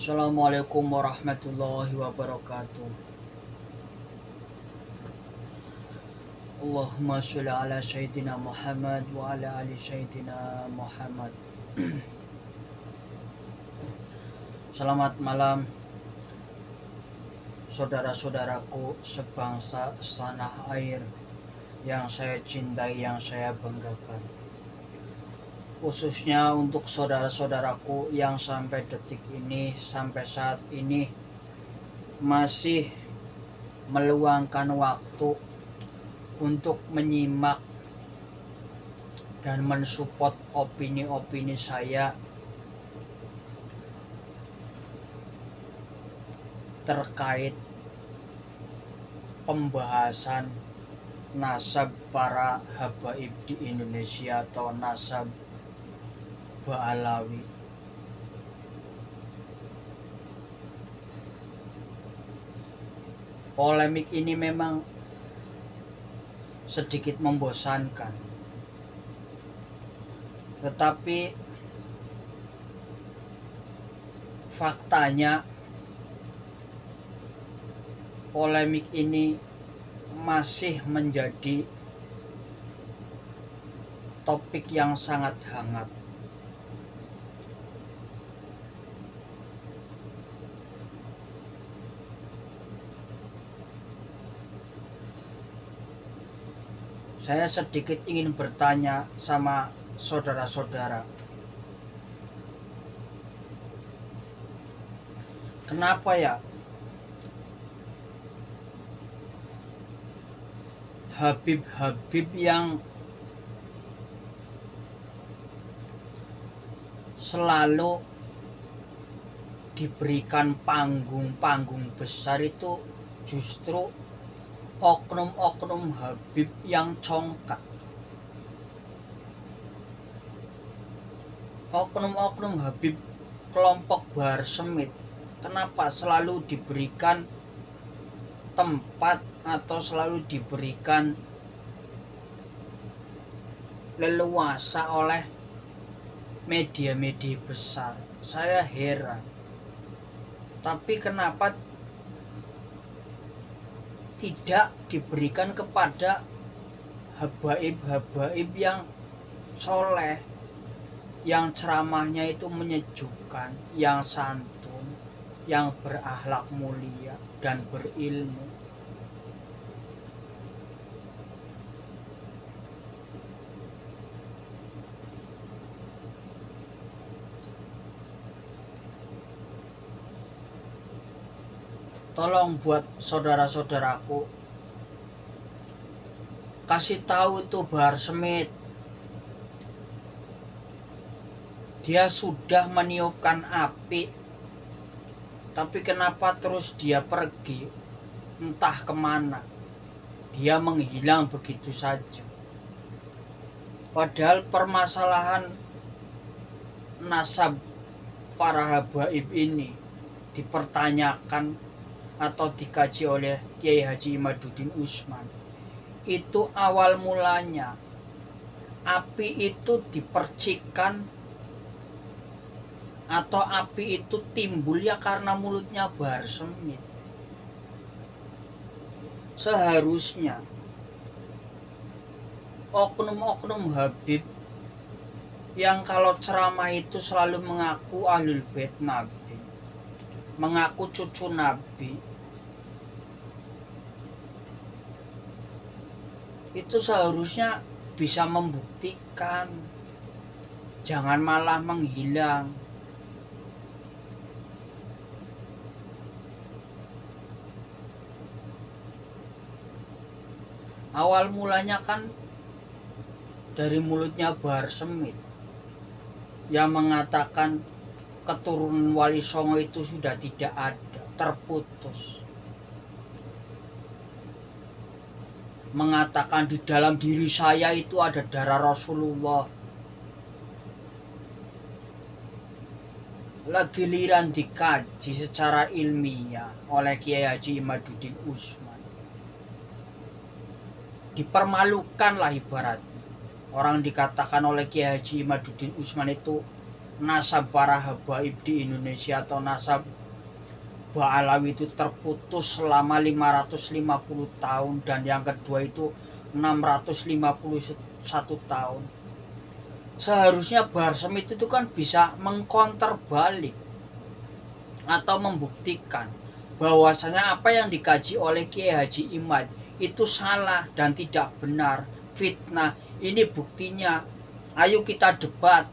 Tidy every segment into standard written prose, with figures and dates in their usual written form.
Assalamualaikum warahmatullahi wabarakatuh. Allahumma sholli ala sayyidina Muhammad wa ala ali sayyidina Muhammad. Selamat malam saudara-saudaraku sebangsa setanah air yang saya cintai, yang saya banggakan. Khususnya untuk saudara-saudaraku yang sampai detik ini, sampai saat ini masih meluangkan waktu untuk menyimak dan mensupport opini-opini saya terkait pembahasan nasab para habaib di Indonesia atau nasab Ba'alawi. Polemik ini memang sedikit membosankan, tetapi faktanya polemik ini masih menjadi topik yang sangat hangat. Saya sedikit ingin bertanya sama saudara-saudara, kenapa ya Habib-habib yang selalu diberikan panggung-panggung besar itu justru oknum-oknum Habib yang congkak, oknum-oknum Habib kelompok Bahar Semit. Kenapa selalu diberikan tempat atau selalu diberikan leluasa oleh media-media besar? Saya heran. Tapi kenapa tidak diberikan kepada habaib-habaib yang soleh, yang ceramahnya itu menyejukkan, yang santun, yang berakhlak mulia dan berilmu? Tolong buat saudara-saudaraku kasih tahu tuh Bahar Semit, dia sudah meniupkan api, tapi kenapa terus dia pergi entah kemana, dia menghilang begitu saja. Padahal permasalahan nasab para habaib ini dipertanyakan atau dikaji oleh Kiai Haji Imaduddin Usman. Itu awal mulanya api itu dipercikkan atau api itu timbul ya karena mulutnya Bahar Semit. Seharusnya oknum-oknum Habib yang kalau ceramah itu selalu mengaku Ahlul Bait Nabi, mengaku cucu Nabi, itu seharusnya bisa membuktikan, jangan malah menghilang. Awal mulanya kan dari mulutnya Bahar Semit yang mengatakan keturunan Wali Songo itu sudah tidak ada, terputus. Mengatakan di dalam diri saya itu ada darah Rasulullah. Giliran dikaji secara ilmiah oleh Kiai Haji Imaduddin Usman, dipermalukan lah ibaratnya. Orang dikatakan oleh Kiai Haji Imaduddin Usman itu nasab para habaib di Indonesia atau nasab Ba'alawi itu terputus selama 550 tahun, dan yang kedua itu 651 tahun. Seharusnya Bahar Smith itu kan bisa mengkonter balik atau membuktikan bahwasanya apa yang dikaji oleh Kiai Haji Imad itu salah dan tidak benar, fitnah. Ini buktinya, ayo kita debat,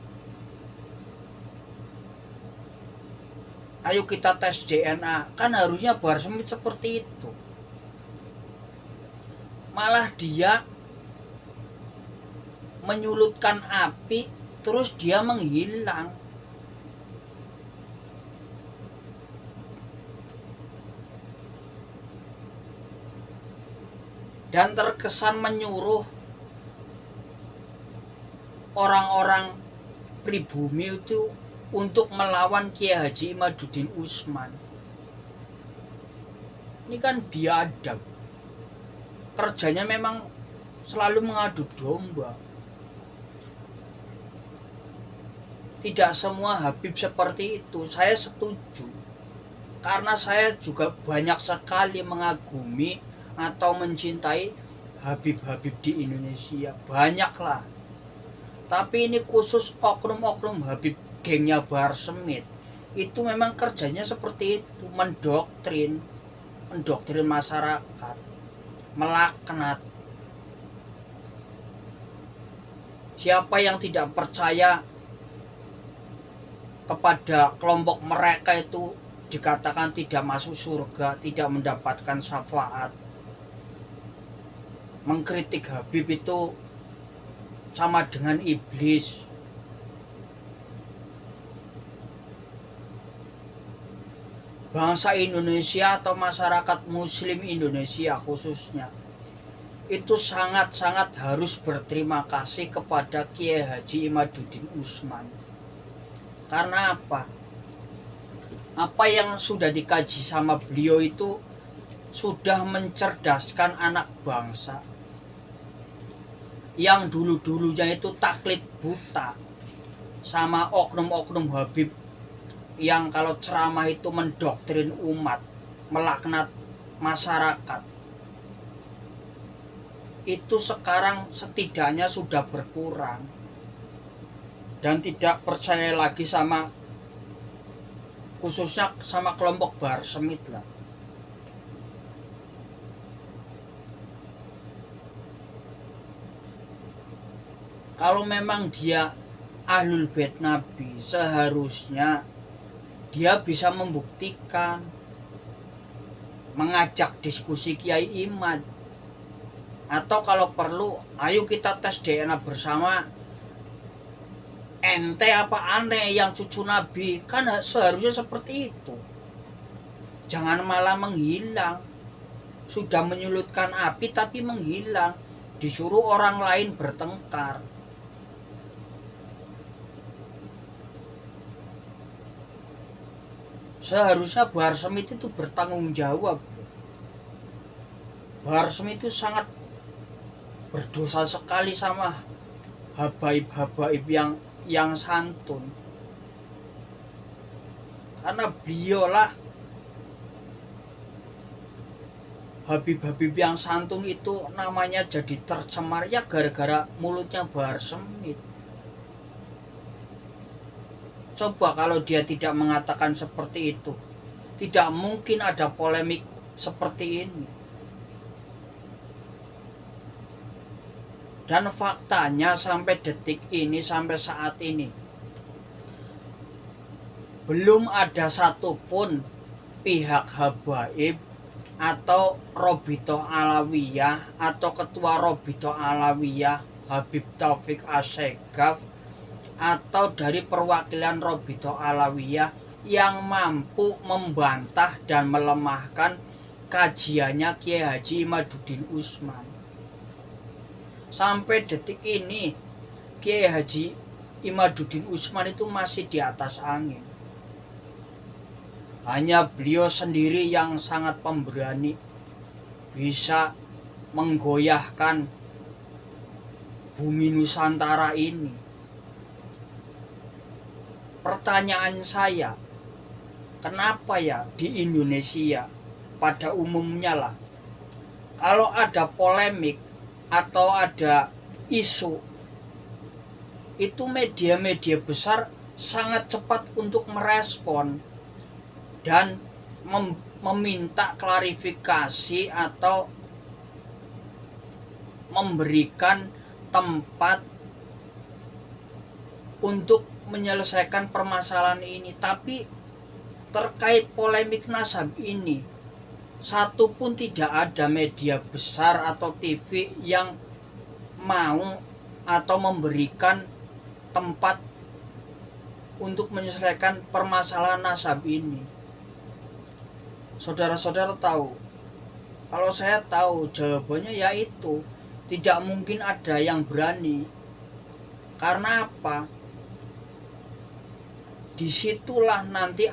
ayo kita tes DNA. Kan harusnya Bahar Smith seperti itu. Malah dia menyulutkan api, terus dia menghilang. Dan terkesan menyuruh orang-orang pribumi itu untuk melawan Kiai Haji Imaduddin Usman. Ini kan biadab. Kerjanya memang selalu mengadu domba. Tidak semua Habib seperti itu, saya setuju. Karena saya juga banyak sekali mengagumi atau mencintai Habib-Habib di Indonesia. Banyaklah. Tapi ini khusus oknum-oknum Habib gengnya Bahar Smith. Itu memang kerjanya seperti itu, mendoktrin masyarakat, melaknat. Siapa yang tidak percaya kepada kelompok mereka itu dikatakan tidak masuk surga, tidak mendapatkan syafaat. Mengkritik Habib itu sama dengan iblis. Bangsa Indonesia atau masyarakat Muslim Indonesia khususnya itu sangat-sangat harus berterima kasih kepada Kiai Haji Imaduddin Usman. Karena apa? Apa yang sudah dikaji sama beliau itu sudah mencerdaskan anak bangsa yang dulu-dulunya itu taklid buta sama oknum-oknum Habib yang kalau ceramah itu mendoktrin umat, melaknat masyarakat. Itu sekarang setidaknya sudah berkurang dan tidak percaya lagi sama, khususnya sama kelompok Bahar Smith lah. Kalau memang dia Ahlul Bait Nabi, seharusnya dia bisa membuktikan, mengajak diskusi Kiai Imad, atau kalau perlu ayo kita tes DNA bersama. Ente apa aneh yang cucu Nabi? Kan seharusnya seperti itu. Jangan malah menghilang. Sudah menyulutkan api tapi menghilang, disuruh orang lain bertengkar. Seharusnya Bahar Smith itu bertanggung jawab. Bahar Smith itu sangat berdosa sekali sama habaib-habaib yang santun. Karena beliaulah Habib-habib yang santun itu namanya jadi tercemar ya gara-gara mulutnya Bahar Smith. Coba kalau dia tidak mengatakan seperti itu, tidak mungkin ada polemik seperti ini. Dan faktanya sampai detik ini, sampai saat ini, belum ada satupun pihak habaib atau Robitoh Alawiyah atau ketua Robitoh Alawiyah Habib Taufik Assegaf atau dari perwakilan Robitoh Alawiyah yang mampu membantah dan melemahkan kajiannya Kiai Haji Imaduddin Usman. Sampai detik ini Kiai Haji Imaduddin Usman itu masih di atas angin. Hanya beliau sendiri yang sangat pemberani, bisa menggoyahkan bumi Nusantara ini. pertanyaan saya, kenapa ya di Indonesia pada umumnya lah, kalau ada polemik atau ada isu, itu media-media besar sangat cepat untuk merespon dan meminta klarifikasi atau memberikan tempat untuk menyelesaikan permasalahan ini. Tapi terkait polemik nasab ini, satu pun tidak ada media besar atau TV yang mau atau memberikan tempat untuk menyelesaikan permasalahan nasab ini. Saudara-saudara tahu, kalau saya tahu jawabannya yaitu tidak mungkin ada yang berani. Karena apa? Disitulah nanti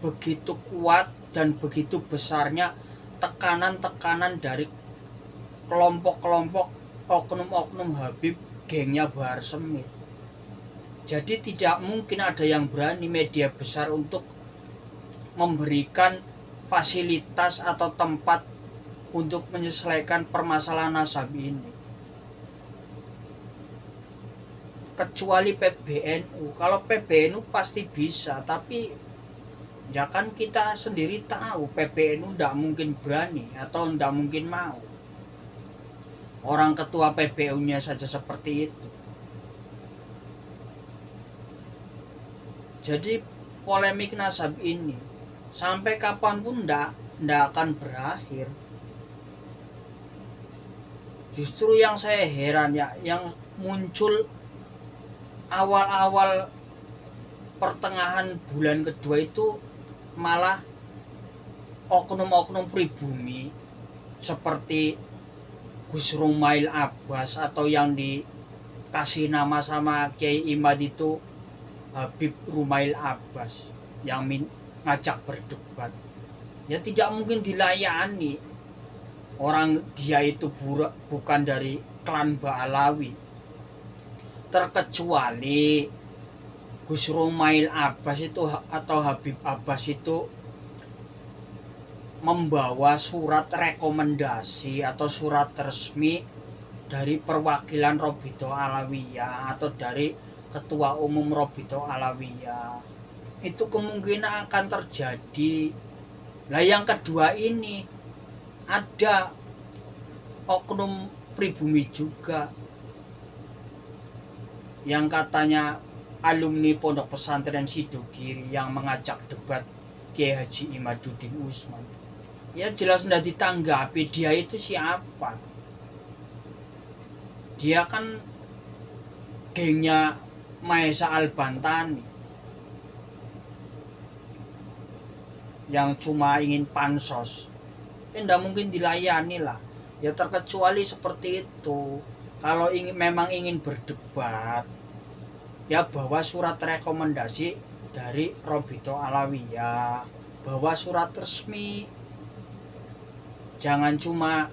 begitu kuat dan begitu besarnya tekanan-tekanan dari kelompok-kelompok oknum-oknum Habib, gengnya Bahar Smith. Jadi tidak mungkin ada yang berani media besar untuk memberikan fasilitas atau tempat untuk menyelesaikan permasalahan nasab ini, kecuali PBNU. Kalau PBNU pasti bisa, tapi ya kan kita sendiri tahu PBNU tidak mungkin berani atau tidak mungkin mau. Orang ketua PBNU-nya saja seperti itu. Jadi polemik nasab ini sampai kapanpun tidak akan berakhir. Justru yang saya heran ya, yang muncul awal-awal pertengahan bulan kedua itu malah oknum-oknum pribumi seperti Gus Rumail Abbas, atau yang dikasih nama sama Kiai Imad itu Habib Rumail Abbas, yang ngajak berdebat. Ya tidak mungkin dilayani. Orang dia itu bukan dari klan Ba'alawi. Terkecuali Gus Rumail Abbas itu atau Habib Abbas itu membawa surat rekomendasi atau surat resmi dari perwakilan Robito Alawiyah atau dari Ketua Umum Robito Alawiyah. Itu kemungkinan akan terjadi. Nah yang kedua ini, ada oknum pribumi juga yang katanya alumni Pondok Pesantren Sidogiri yang mengajak debat Kiai Haji Imaduddin Usman. Ya jelas tidak ditanggapi. Dia itu siapa? Dia kan gengnya Maesa Al-Bantani yang cuma ingin pansos. Tidak mungkin dilayani lah. Ya terkecuali seperti itu. Kalau memang ingin berdebat, ya bawa surat rekomendasi dari Robito Alawiyah, bawa surat resmi. Jangan cuma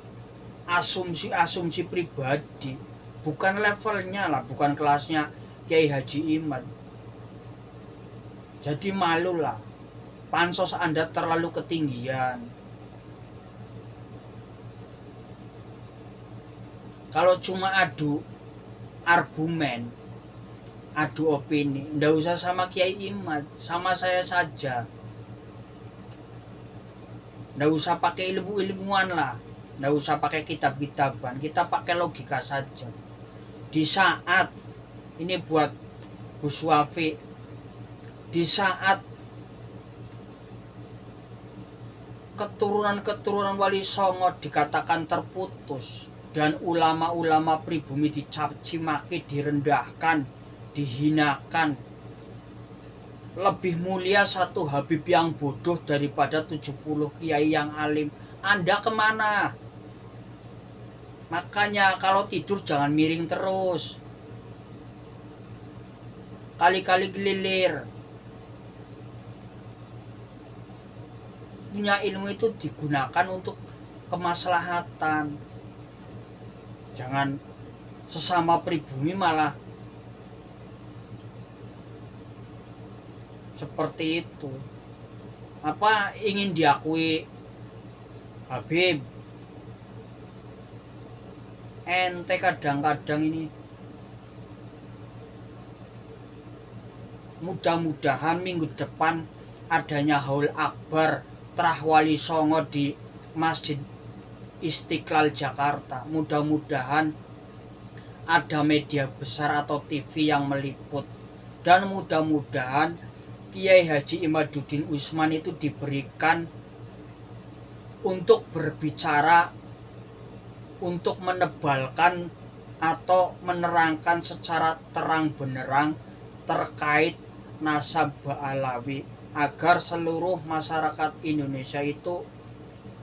asumsi-asumsi pribadi. Bukan levelnya lah, bukan kelasnya Kiai Haji Imad. Jadi malu lah. Pansos Anda terlalu ketinggian. Kalau cuma adu argumen, adu opini, ndak usah sama Kiai Imad, sama saya saja. Ndak usah pakai ilmu-ilmuwan lah, ndak usah pakai kitab-kitaban, kita pakai logika saja. Di saat ini buat Gus Wafi, di saat keturunan-keturunan Wali Songo dikatakan terputus dan ulama-ulama pribumi dicaci maki, direndahkan, dihinakan, lebih mulia satu Habib yang bodoh daripada 70 kiai yang alim. Anda kemana? Makanya kalau tidur jangan miring terus, kali-kali gelilir. Punya ilmu itu digunakan untuk kemaslahatan. Jangan sesama pribumi malah seperti itu. Apa ingin diakui Habib? Ente kadang-kadang ini, mudah-mudahan minggu depan adanya haul akbar Trah Wali Songo di Masjid Istiqlal Jakarta. Mudah-mudahan ada media besar atau TV yang meliput, dan mudah-mudahan Kiai Haji Imaduddin Usman itu diberikan untuk berbicara, untuk menebalkan atau menerangkan secara terang benderang terkait nasab Ba'alawi, agar seluruh masyarakat Indonesia itu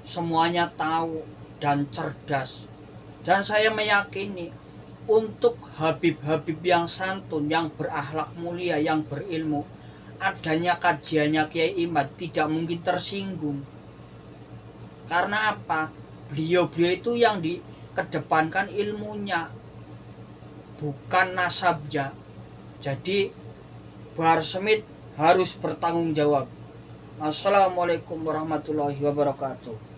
semuanya tahu dan cerdas. Dan saya meyakini untuk Habib-habib yang santun, yang berakhlak mulia, yang berilmu, adanya kajiannya Kiai Imad tidak mungkin tersinggung. Karena apa? Beliau-beliau itu yang dikedepankan ilmunya, bukan nasabnya. Jadi Bahar Smith harus bertanggung jawab. Assalamualaikum warahmatullahi wabarakatuh.